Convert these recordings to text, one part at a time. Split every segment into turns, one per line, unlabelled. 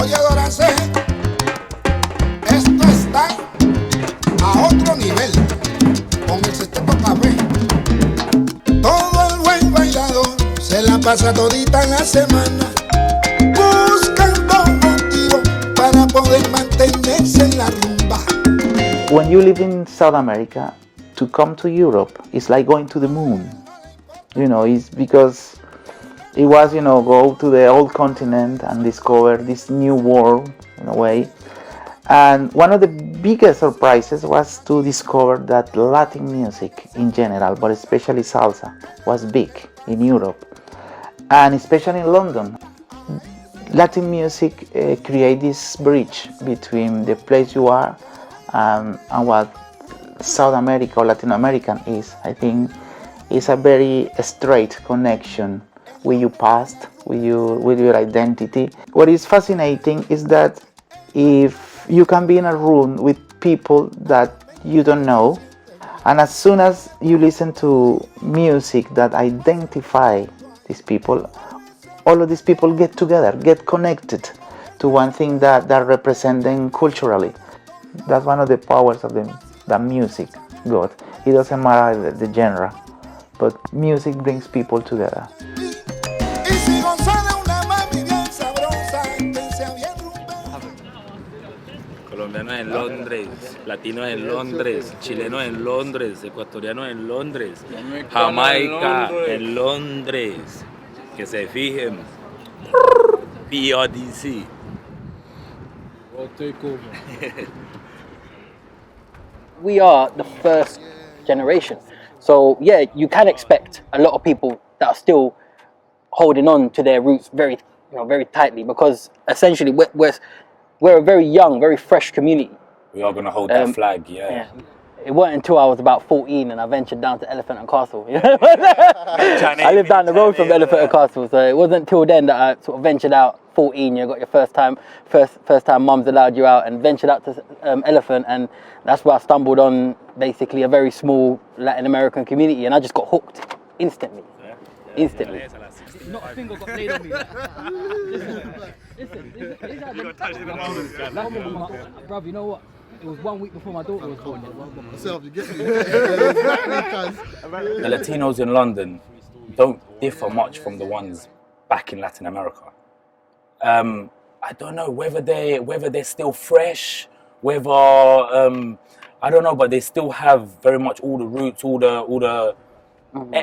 Oye, Doracé, esto está a otro nivel con el sexteto café. Todo el buen bailador se la pasa todita en la semana buscando un motivo para poder mantenerse en la rumba.
When you live in South America, to come to Europe is like going to the moon. You know, it's because it was, go to the old continent and discover this new world in a way. And one of the biggest surprises was to discover that Latin music in general, but especially salsa, was big in Europe, and especially in London. Latin music creates this bridge between the place you are and what South America or Latin American is. I think it's a very straight connection with your past, with your identity. What is fascinating is that if you can be in a room with people that you don't know, and as soon as you listen to music that identify these people, all of these people get together, get connected to one thing that represent them culturally. That's one of the powers of the music got. It doesn't matter the genre, but music brings people together.
Colombianos en Londres, latinos en Londres, chilenos en Londres, ecuatorianos en Londres, Jamaica en Londres. Que se fijen. PRDC.
We are the first generation. So yeah, you can expect a lot of people that are still holding on to their roots very tightly, because essentially we're a very young, very fresh community.
We are going to hold that flag, yeah.
It wasn't until I was about 14 and I ventured down to Elephant and Castle. I lived down the road from Elephant and Castle, so it wasn't until then that I sort of ventured out. 14, you got your first time mum's allowed you out, and ventured out to Elephant, and that's where I stumbled on basically a very small Latin American community, and I just got hooked instantly. Instantly. Not a finger got laid on me. Listen, bruv, you know what? It was 1 week before my daughter was born.
Myself, you get me?
The Latinos in London don't differ much from the ones back in Latin America. I don't know whether they're still fresh, whether I don't know, but they still have very much all the roots, all the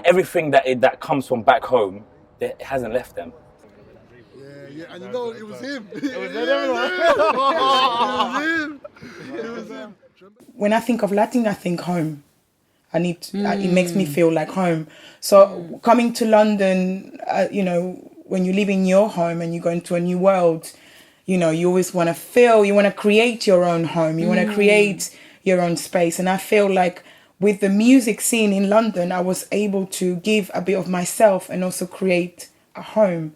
everything that comes from back home. That hasn't left them.
Yeah, and you know, it was him. It was him.
When I think of Latin, I think home. And it makes me feel like home. So coming to London, when you live in your home and you go into a new world, you always want to create your own home. You want to create your own space. And I feel like with the music scene in London, I was able to give a bit of myself and also create a home.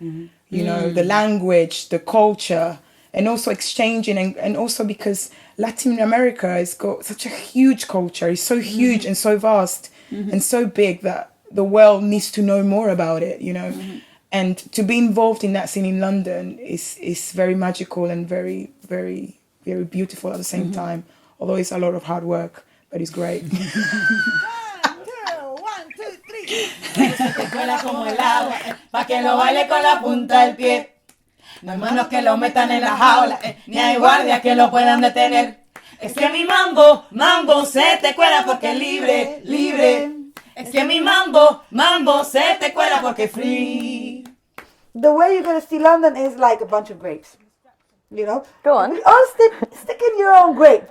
The language, the culture, and also exchanging. And also because Latin America has got such a huge culture. It's so huge and so vast and so big that the world needs to know more about it, And to be involved in that scene in London is very magical and very, very, very beautiful at the same time. Although it's a lot of hard work, but it's great.
1, 2, 3. Te cuela como el agua, pa' que lo baile con la punta del pie. No hay manos que lo metan en la jaula, ni hay guardias que lo puedan detener. Es que mi mambo se te cuela porque es libre, libre. Es que mi mambo se te cuela porque es free.
The way you're going to see London is like a bunch of grapes.
Go on.
All stick in your own grape.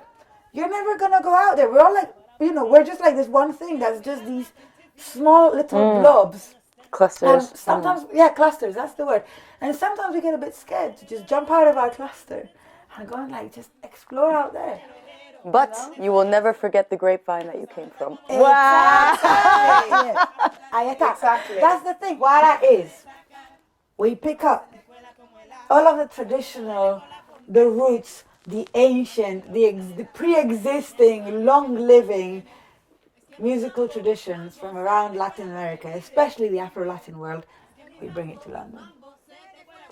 You're never going to go out there. We're all like, we're just like this one thing that's just these small little blobs.
Clusters.
And sometimes, clusters, that's the word. And sometimes we get a bit scared to just jump out of our cluster and go and just explore out there.
But you will never forget the grapevine that you came from.
Exactly. Exactly. That's the thing. What that is, we pick up all of the traditional, the roots, the ancient, the pre-existing, long-living musical traditions from around Latin America, especially the Afro-Latin world. We bring it to London.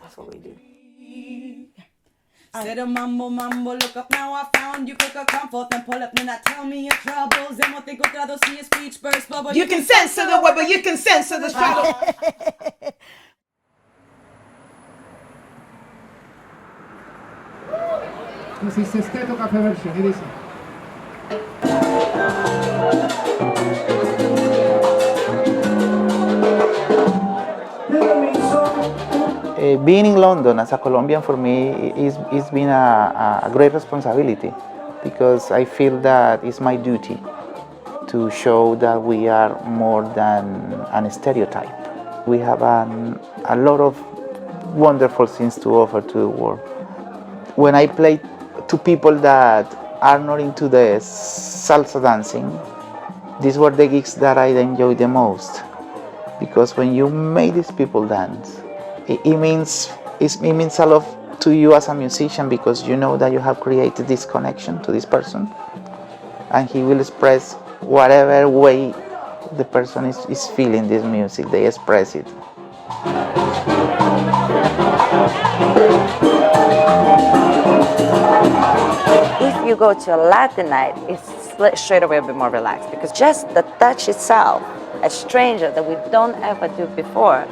That's what we do.
Said a mambo, mambo, look up now, I found you. Click a come forth and pull up, then I tell me your troubles. Hemos encontrado sin your speech burst bubble.
You can censor the word, but you can censor the struggle.
Così Sesteto Cafe Version, e dice.
Being in London as a Colombian for me is been a great responsibility, because I feel that it's my duty to show that we are more than a stereotype. We have a lot of wonderful things to offer to the world. When I play to people that are not into the salsa dancing, these were the gigs that I enjoyed the most, because when you make these people dance, it means a lot to you as a musician, because you know that you have created this connection to this person, and he will express whatever way the person is feeling this music, they express it.
If you go to a Latin night, it's straight away a bit more relaxed, because just the touch itself, a stranger that we don't ever do before,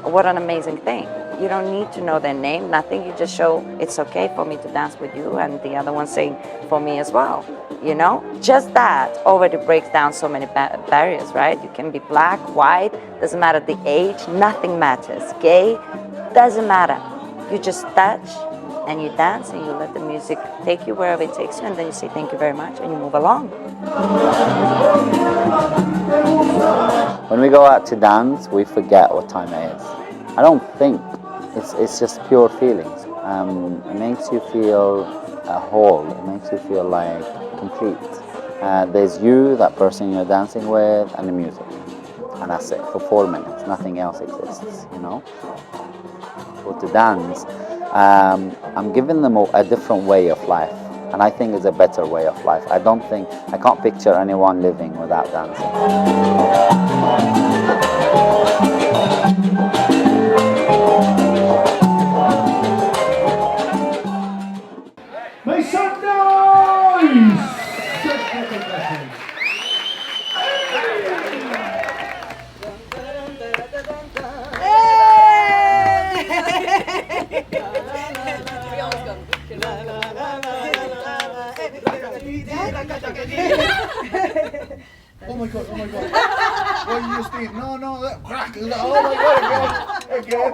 what an amazing thing. You don't need to know their name, nothing. You just show it's okay for me to dance with you, and the other one saying for me as well. You know, just that already breaks down so many barriers, right? You can be black, white, doesn't matter the age, nothing matters. Gay, doesn't matter. You just touch and you dance and you let the music take you wherever it takes you, and then you say thank you very much and you move along.
When we go out to dance, we forget what time it is. I don't think, it's just pure feelings. It makes you feel whole, it makes you feel like complete. There's you, that person you're dancing with, and the music. And that's it, for 4 minutes, nothing else exists, you know? So to dance, I'm giving them a different way of life, and I think it's a better way of life. I can't picture anyone living without dancing.
Make some noise! Oh my god, oh my god. What you just did? No, that crack. Oh my god, again.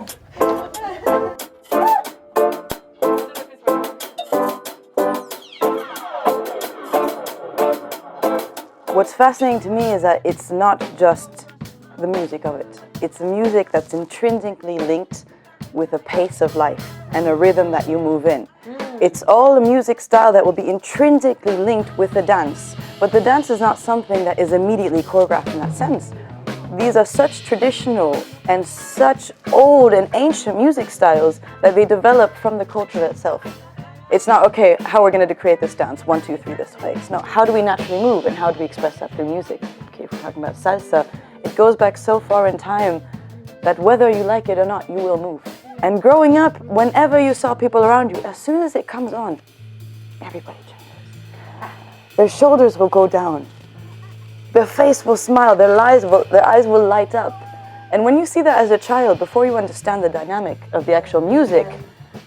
What's fascinating to me is that it's not just the music of it. It's a music that's intrinsically linked with a pace of life and a rhythm that you move in. It's all a music style that will be intrinsically linked with the dance. But the dance is not something that is immediately choreographed in that sense. These are such traditional and such old and ancient music styles that they develop from the culture itself. It's not, okay, how we're going to create this dance, 1, 2, 3 this way. It's not, how do we naturally move and how do we express that through music? Okay, if we're talking about salsa, it goes back so far in time that whether you like it or not, you will move. And growing up, whenever you saw people around you, as soon as it comes on, everybody changes. Their shoulders will go down. Their face will smile, their eyes will light up. And when you see that as a child, before you understand the dynamic of the actual music,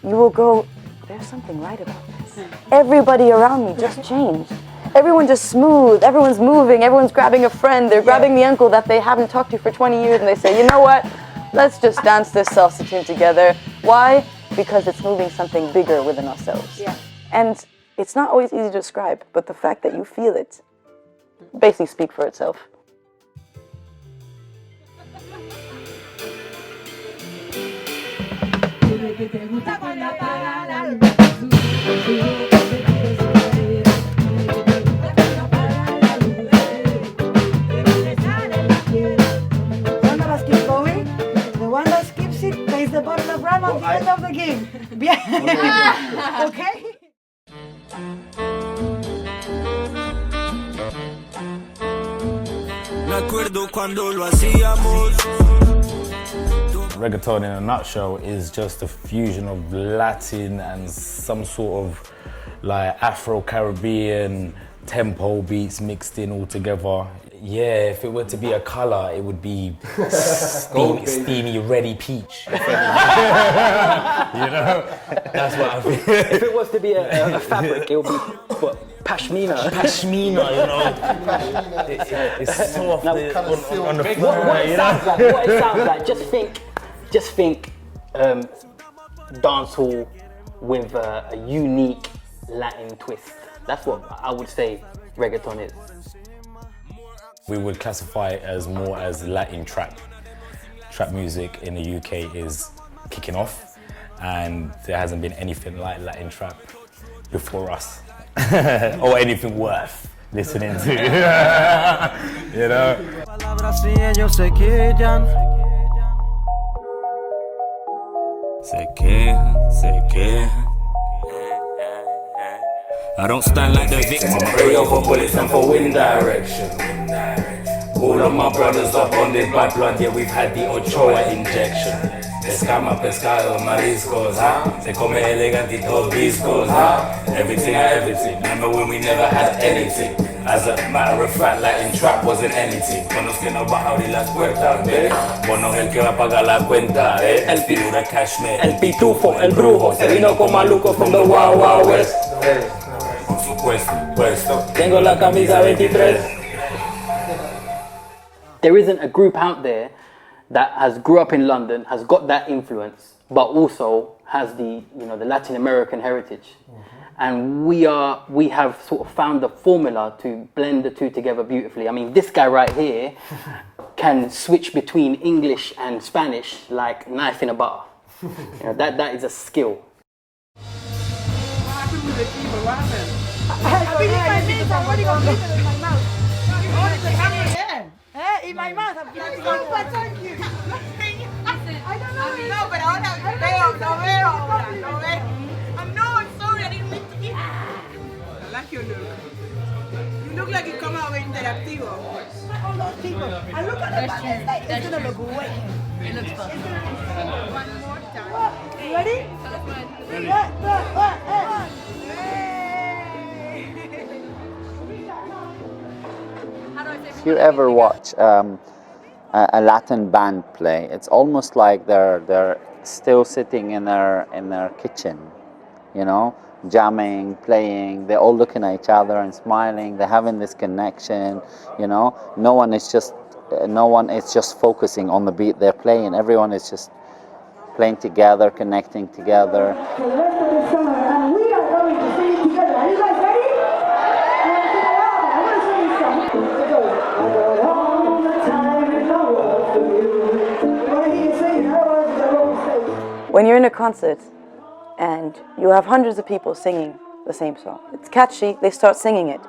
you will go, there's something right about this. Everybody around me just changed. Everyone just smooth, everyone's moving, everyone's grabbing a friend, they're grabbing the uncle that they haven't talked to for 20 years and they say, you know what, let's just dance this salsa tune together. Why? Because it's moving something bigger within ourselves. Yeah. And it's not always easy to describe, but the fact that you feel it basically speaks for itself.
Pays the bottle of rum at the end of the game. Bien. Okay.
Me acuerdo cuando lo hacíamos.
reggaeton in a nutshell is just a fusion of Latin and some sort of like Afro-Caribbean tempo beats mixed in all together. Yeah, if it were to be a colour, it would be steamy, ready peach. You know, that's what I feel.
If it was to be a fabric, it would be what, pashmina.
Pashmina, you know. It's soft on the floor.
What it sounds like. Just think, dancehall with a unique Latin twist. That's what I would say reggaeton is.
We would classify it as more as Latin trap. Trap music in the UK is kicking off, and there hasn't been anything like Latin trap before us, or anything worth listening to. You know. Se quejan. I don't stand like the victim, pray over bullets and for wind direction. All of my brothers are bonded by blood, yeah, we've had the Ochoa injection. Escama, pescado, mariscos, Se come elegantitos, viscos, Everything, remember when we never had anything. As a matter of fact, Latin trap wasn't anything. Conos que no baja abrir las puertas, Vos no es el que va a pagar la cuenta, El figura cashmere, el pitufo, el brujo, se vino con maluco from the Wild Wild West. Por supuesto, tengo la camisa 23.
There isn't a group out there that has grew up in London, has got that influence, but also has the Latin American heritage. And we have sort of found the formula to blend the two together beautifully. I mean, this guy right here can switch between English and Spanish like knife in a bar. That is a skill.
What happened with the keyboard? What happened? I've been in my mouth. I'm already going to put it in my mouth. Oh, it's happening again. In my mouth. I'm getting it. Thank you. I don't know. No, but ahora no veo. I'm sorry. I didn't mean to eat. I like your look. You look like you come out interactivo. All those people. I look at it. It's going to look great. It looks fun. One more time. You ready?
If you ever watch a Latin band play, it's almost like they're still sitting in their kitchen, jamming, playing. They're all looking at each other and smiling. They're having this connection, No one is just focusing on the beat they're playing. Everyone is just playing together, connecting together.
When you're in a concert and you have hundreds of people singing the same song, it's catchy, they start singing it,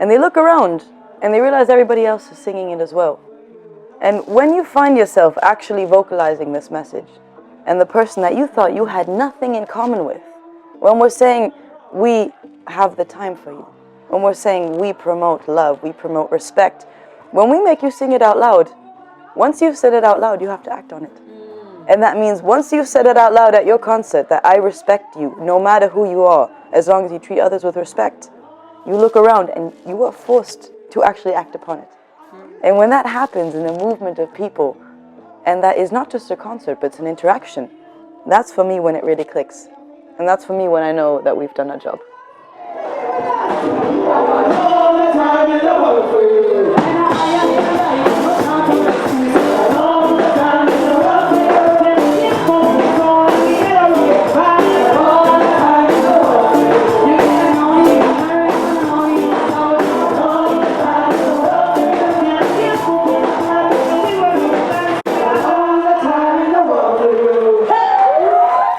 and they look around and they realize everybody else is singing it as well. And when you find yourself actually vocalizing this message, and the person that you thought you had nothing in common with, when we're saying we have the time for you, when we're saying we promote love, we promote respect, when we make you sing it out loud, once you've said it out loud, you have to act on it. And that means once you've said it out loud at your concert that I respect you, no matter who you are, as long as you treat others with respect, you look around and you are forced to actually act upon it. And when that happens in a movement of people, and that is not just a concert, but it's an interaction, that's for me when it really clicks. And that's for me when I know that we've done our job.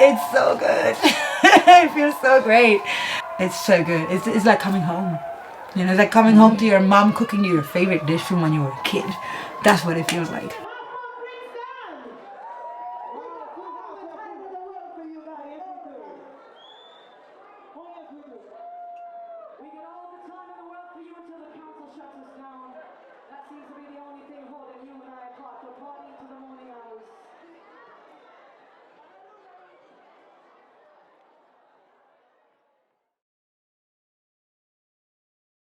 It's so good. It feels so great. It's so good. It's like coming home. It's like coming home to your mom cooking you your favorite dish from when you were a kid. That's what it feels like.